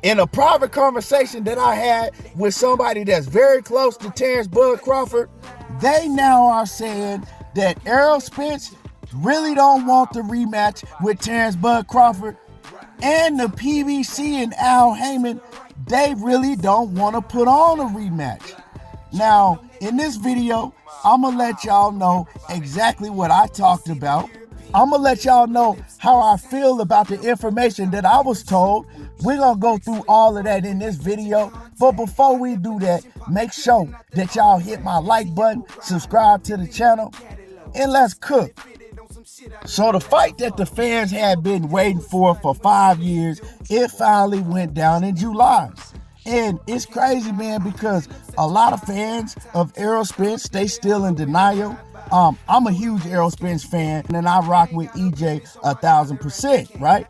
In a private conversation that I had with somebody that's very close to Terence Bud Crawford, they now are saying that Errol Spence really don't want the rematch with Terence Bud Crawford, and the PBC and Al Heyman, they really don't want to put on a rematch. Now, in this video, I'm going to let y'all know exactly what I talked about. I'm going to let y'all know how I feel about the information that I was told. We're going to go through all of that in this video. But before we do that, make sure that y'all hit my like button, subscribe to the channel, and let's cook. So the fight that the fans had been waiting for 5 years, it finally went down in July. And it's crazy, man, because a lot of fans of Errol Spence, they still in denial. I'm a huge Errol Spence fan, and I rock with EJ 1,000%, right?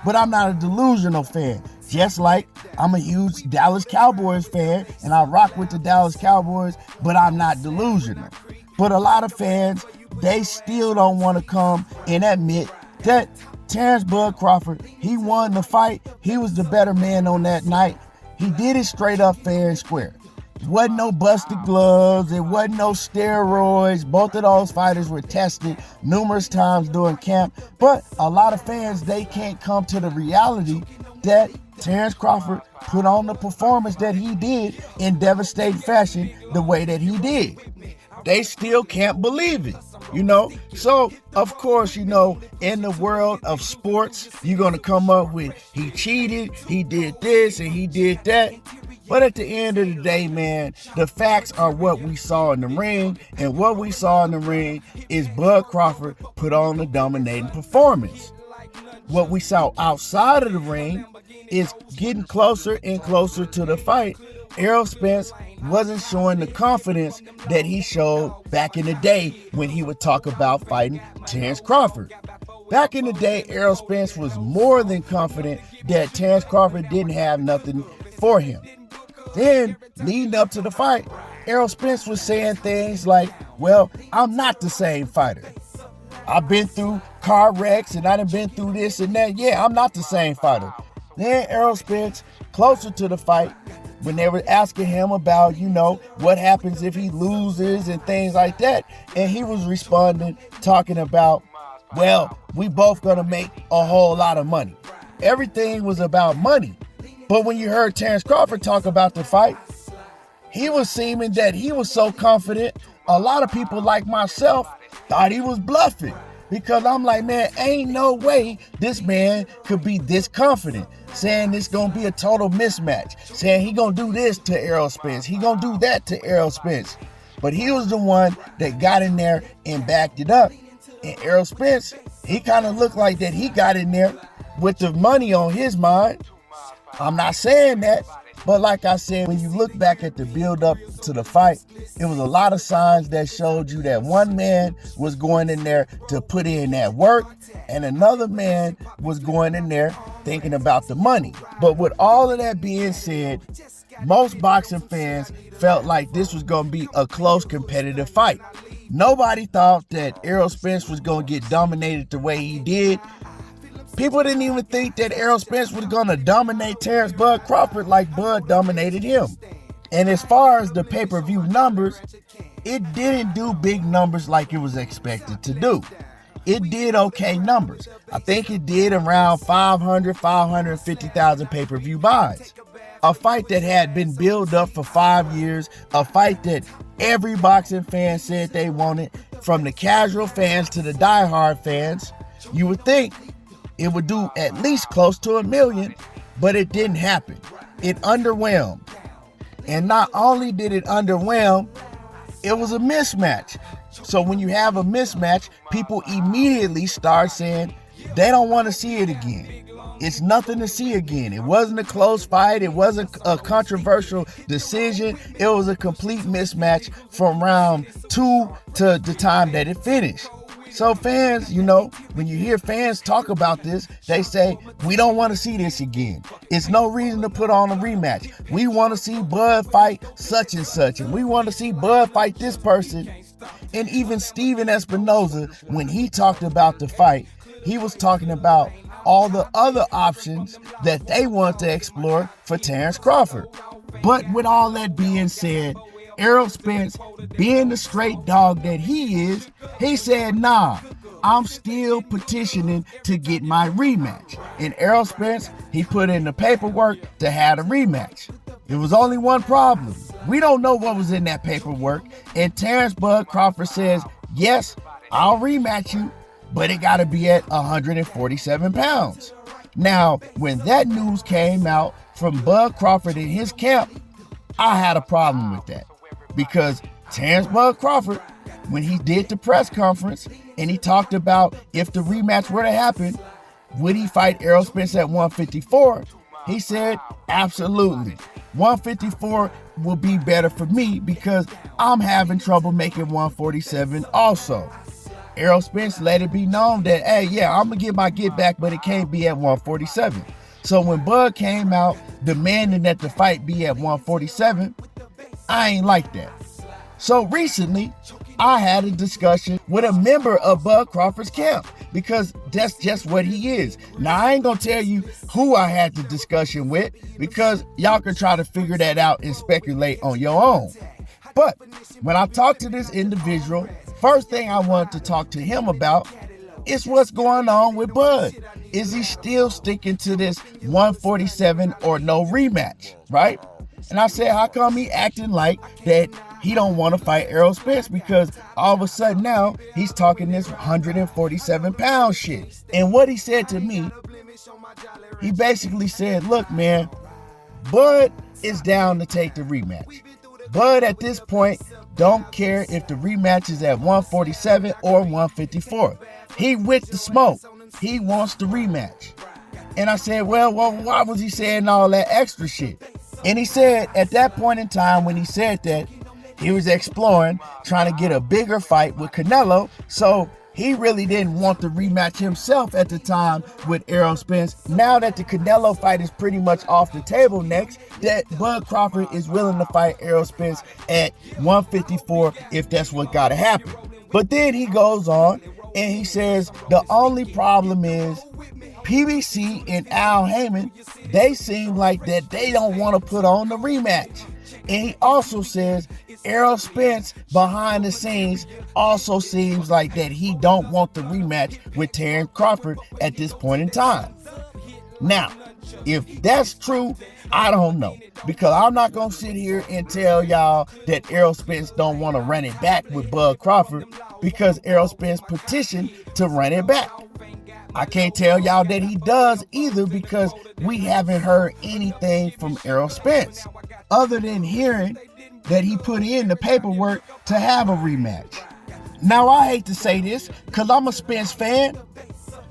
But I'm not a delusional fan. Just like I'm a huge Dallas Cowboys fan, and I rock with the Dallas Cowboys, but I'm not delusional. But a lot of fans, they still don't want to come and admit that Terence Bud Crawford, he won the fight. He was the better man on that night. He did it straight up fair and square. It wasn't no busted gloves. It wasn't no steroids. Both of those fighters were tested numerous times during camp. But a lot of fans, they can't come to the reality that Terence Crawford put on the performance that he did in devastating fashion the way that he did. They still can't believe it, you know? So, of course, you know, in the world of sports, you're going to come up with, he cheated, he did this, and he did that. But at the end of the day, man, the facts are what we saw in the ring. And what we saw in the ring is Bud Crawford put on a dominating performance. What we saw outside of the ring is getting closer and closer to the fight. Errol Spence wasn't showing the confidence that he showed back in the day when he would talk about fighting Terence Crawford. Back in the day, Errol Spence was more than confident that Terence Crawford didn't have nothing for him. Then, leading up to the fight, Errol Spence was saying things like, well, I'm not the same fighter. I've been through car wrecks and I done been through this and that. Yeah, I'm not the same fighter. Then Errol Spence, closer to the fight, when they were asking him about, you know, what happens if he loses and things like that. And he was responding, talking about, well, we both gonna make a whole lot of money. Everything was about money. But when you heard Terence Crawford talk about the fight, he was seeming that he was so confident. A lot of people like myself thought he was bluffing. Because I'm like, man, ain't no way this man could be this confident. Saying it's going to be a total mismatch. Saying he going to do this to Errol Spence. He going to do that to Errol Spence. But he was the one that got in there and backed it up. And Errol Spence, he kind of looked like that he got in there with the money on his mind. I'm not saying that. But like I said, when you look back at the build-up to the fight, it was a lot of signs that showed you that one man was going in there to put in that work, and another man was going in there thinking about the money. But with all of that being said, most boxing fans felt like this was going to be a close competitive fight. Nobody thought that Errol Spence was going to get dominated the way he did. People didn't even think that Errol Spence was going to dominate Terence Bud Crawford like Bud dominated him. And as far as the pay-per-view numbers, it didn't do big numbers like it was expected to do. It did okay numbers. I think it did around 550,000 pay-per-view buys. A fight that had been built up for 5 years, a fight that every boxing fan said they wanted, from the casual fans to the diehard fans. You would think it would do at least close to 1 million, but it didn't happen. It underwhelmed. And not only did it underwhelm, it was a mismatch. So when you have a mismatch, people immediately start saying they don't want to see it again. It's nothing to see again. It wasn't a close fight. It wasn't a controversial decision. It was a complete mismatch from round 2 to the time that it finished. So fans, you know, when you hear fans talk about this, they say, we don't want to see this again. It's no reason to put on a rematch. We want to see Bud fight such and such, and we want to see Bud fight this person. And even Steven Espinoza, when he talked about the fight, he was talking about all the other options that they want to explore for Terence Crawford. But with all that being said, Errol Spence, being the straight dog that he is, he said, nah, I'm still petitioning to get my rematch. And Errol Spence, he put in the paperwork to have a rematch. There was only one problem. We don't know what was in that paperwork. And Terence Bud Crawford says, yes, I'll rematch you, but it got to be at 147 pounds. Now, when that news came out from Bud Crawford in his camp, I had a problem with that. Because Terence Bud Crawford, when he did the press conference and he talked about if the rematch were to happen, would he fight Errol Spence at 154? He said, absolutely. 154 will be better for me because I'm having trouble making 147 also. Errol Spence let it be known that, hey, yeah, I'm going to get my get back, but it can't be at 147. So when Bud came out demanding that the fight be at 147, I ain't like that. So recently, I had a discussion with a member of Bud Crawford's camp because that's just what he is. Now, I ain't going to tell you who I had the discussion with because y'all can try to figure that out and speculate on your own. But when I talked to this individual, first thing I wanted to talk to him about is what's going on with Bud. Is he still sticking to this 147 or no rematch, right? And I said, how come he acting like that he don't want to fight Errol Spence? Because all of a sudden now he's talking this 147 pound shit. And what he said to me, he basically said, look, man, Bud is down to take the rematch. Bud at this point don't care if the rematch is at 147 or 154. He with the smoke. He wants the rematch. And I said, well, why was he saying all that extra shit? And he said at that point in time when he said that, he was exploring trying to get a bigger fight with Canelo. So he really didn't want the rematch himself at the time with Errol Spence. Now that the Canelo fight is pretty much off the table next, that Bud Crawford is willing to fight Errol Spence at 154 if that's what got to happen. But then he goes on and he says the only problem is PBC and Al Heyman, they seem like that they don't want to put on the rematch. And he also says Errol Spence behind the scenes also seems like that he don't want the rematch with Terence Crawford at this point in time. Now, if that's true, I don't know. Because I'm not going to sit here and tell y'all that Errol Spence don't want to run it back with Bud Crawford because Errol Spence petitioned to run it back. I can't tell y'all that he does either because we haven't heard anything from Errol Spence other than hearing that he put in the paperwork to have a rematch. Now, I hate to say this because I'm a Spence fan,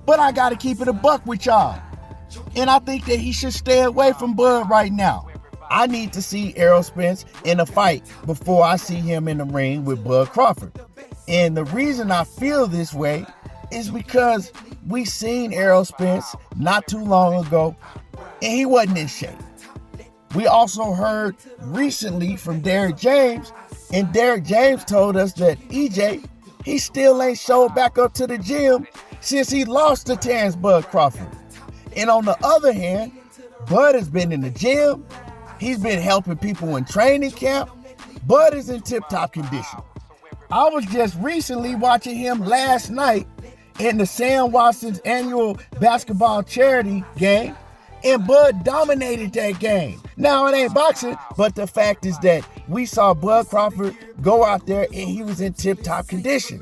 but I got to keep it a buck with y'all. And I think that he should stay away from Bud right now. I need to see Errol Spence in a fight before I see him in the ring with Bud Crawford. And the reason I feel this way is because we seen Errol Spence not too long ago and he wasn't in shape. We also heard recently from Derrick James, and Derrick James told us that EJ, he still ain't showed back up to the gym since he lost to Terence Bud Crawford. And on the other hand, Bud has been in the gym. He's been helping people in training camp. Bud is in tip-top condition. I was just recently watching him last night in the Sam Watson's annual basketball charity game, and Bud dominated that game. Now, it ain't boxing, but the fact is that we saw Bud Crawford go out there and he was in tip-top condition.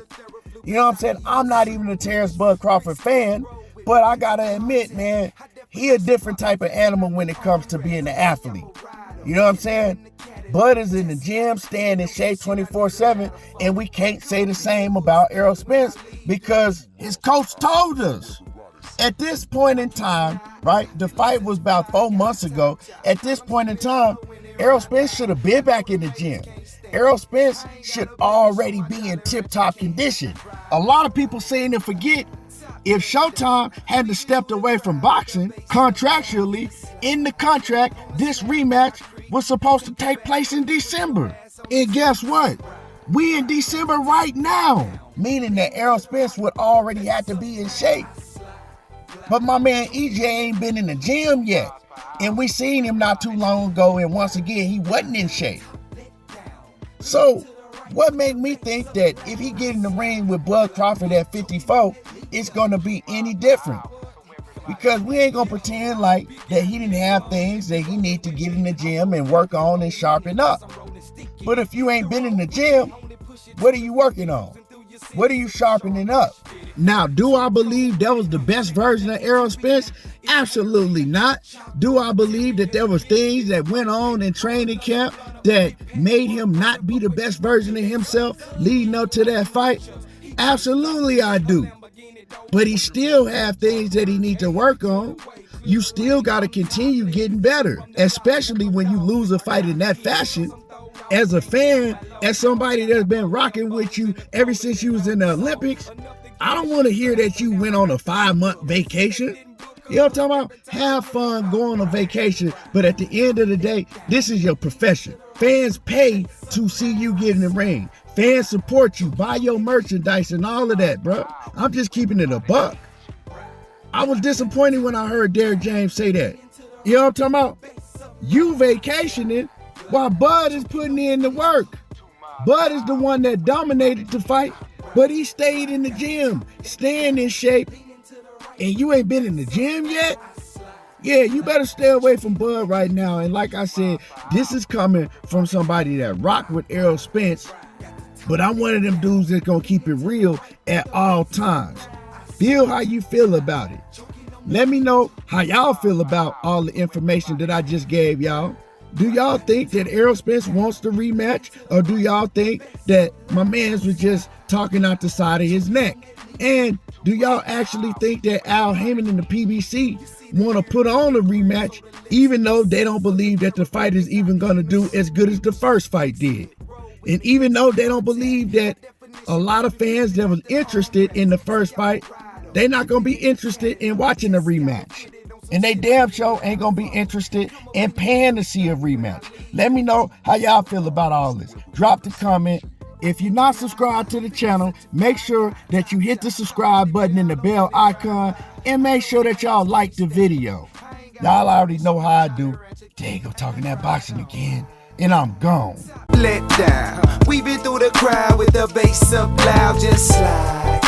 You know what I'm saying? I'm not even a Terence Bud Crawford fan, but I gotta admit, man, he a different type of animal when it comes to being an athlete. You know what I'm saying? Bud is in the gym, staying in shape 24/7, and we can't say the same about Errol Spence because his coach told us. At this point in time, right, the fight was about 4 months ago. At this point in time, Errol Spence should have been back in the gym. Errol Spence should already be in tip-top condition. A lot of people seem to forget if Showtime hadn't stepped away from boxing, contractually, in the contract, this rematch was supposed to take place in December. And guess what? We in December right now, meaning that Errol Spence would already have to be in shape. But my man EJ ain't been in the gym yet. And we seen him not too long ago, and once again, he wasn't in shape. So, what made me think that if he get in the ring with Bud Crawford at 54, it's going to be any different? Because we ain't going to pretend like that he didn't have things that he need to get in the gym and work on and sharpen up. But if you ain't been in the gym, what are you working on? What are you sharpening up? Now, do I believe that was the best version of Errol Spence? Absolutely not. Do I believe that there was things that went on in training camp that made him not be the best version of himself leading up to that fight? Absolutely I do. But he still have things that he need to work on. You still got to continue getting better, especially when you lose a fight in that fashion. As a fan, as somebody that's been rocking with you ever since you was in the Olympics, I don't want to hear that you went on a 5-month vacation. You know what I'm talking about? Have fun, go on a vacation, but at the end of the day, this is your profession. Fans pay to see you get in the ring. Fans support you, buy your merchandise and all of that, bro. I'm just keeping it a buck. I was disappointed when I heard Derrick James say that. You know what I'm talking about? You vacationing while Bud is putting in the work. Bud is the one that dominated the fight, but he stayed in the gym, staying in shape. And you ain't been in the gym yet? Yeah, you better stay away from Bud right now. And like I said, this is coming from somebody that rocked with Errol Spence, but I'm one of them dudes that's gonna keep it real at all times. Feel how you feel about it. Let me know how y'all feel about all the information that I just gave y'all. Do y'all think that Errol Spence wants the rematch, or do y'all think that my man's was just talking out the side of his neck? And do y'all actually think that Al Heyman and the PBC want to put on a rematch, even though they don't believe that the fight is even going to do as good as the first fight did? And even though they don't believe that a lot of fans that was interested in the first fight, they're not going to be interested in watching a rematch. And they damn sure ain't going to be interested in paying to see a rematch. Let me know how y'all feel about all this. Drop the comment. If you're not subscribed to the channel, make sure that you hit the subscribe button and the bell icon, and make sure that y'all like the video. Y'all already know how I do. There you go, talking that boxing again, and I'm gone. Let down, weaving through the crowd with the bass up loud, just slide.